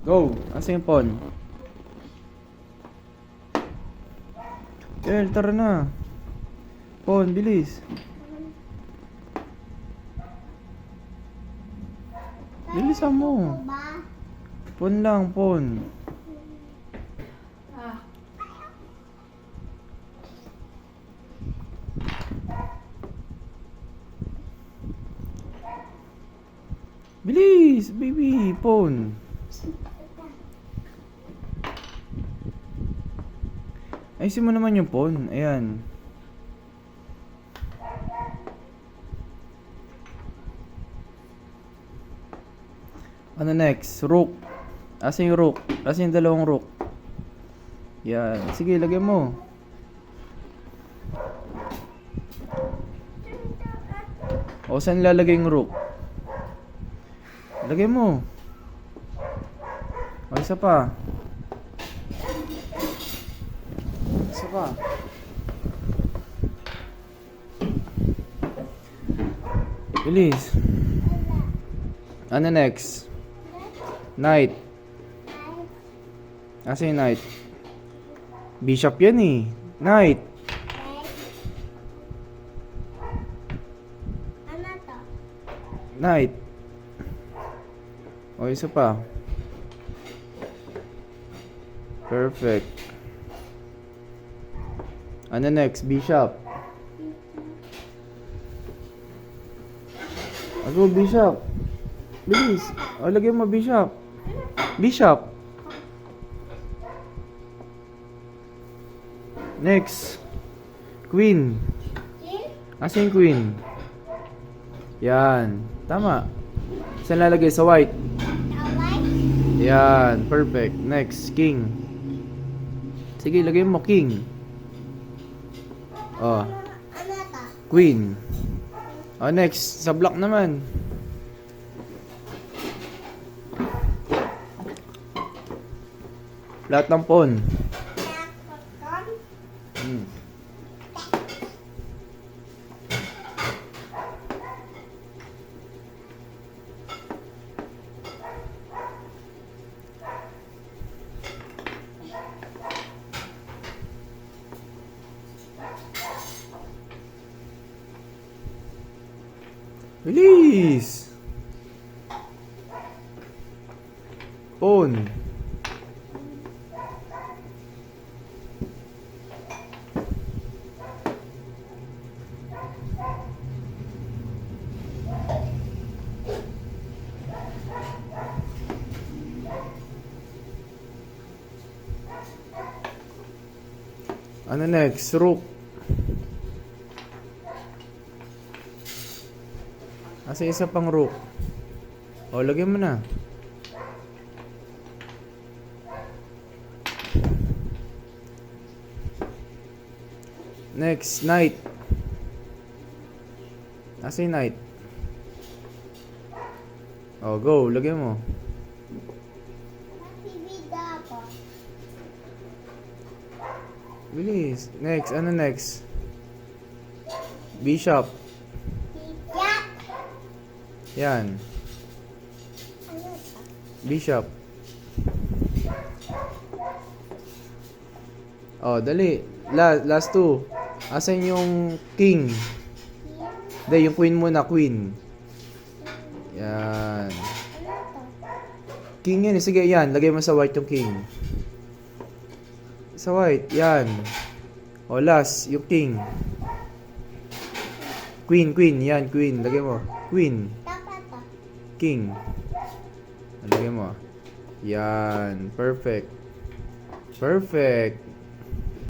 Go! Asa yung pawn? Girl, tara na. Pawn, bilis. Bilisan mo. Pawn lang, pawn. Bilis, baby, pawn. Ayusin mo naman yung pawn. Ayan. Ano next? Rook. Asa yung rook? Asa yung dalawang rook? Yan. Sige, lagyan mo. O, saan lalagay yung rook? Lagay mo. O, isa pa. Isa pa. Bilis. Ano next? Knight. Asa yung knight? Bishop yan eh. Knight. Ano to? Knight. O, isa pa. Perfect. Ano next? Bishop. Ako, bishop. Bilis. O, lagyan mo bishop. Bishop. Next. Queen. Asa yung queen? Yan. Tama. Saan lalagay? Sa white. Yan. Perfect. Next. King. Sige, lagay mo king. Oh. Ano to? Queen. Oh, next. Sa block naman. Lahat ng pawn. Hmm. Bilis! Pawn. Ano next? Rook. Asa isa pang rook? O, lagyan mo na. Next, knight. Asa yung knight? O, go. Lagyan mo. Bibida ako. Bilis. Next, ano next? Bishop. Yak! Yan. Ano to? Bishop. Oh, dali. Last two. Asan yung king? Hindi, yung queen muna, queen. Yan. Ano to? King yan. Sige, yan. Lagay mo sa white yung king. Sa white. Yan. O, last. Yung king. Queen, queen. Yan, queen. Lagay mo. Queen. Dapat to. King. Lagay mo. Yan. Perfect. Perfect.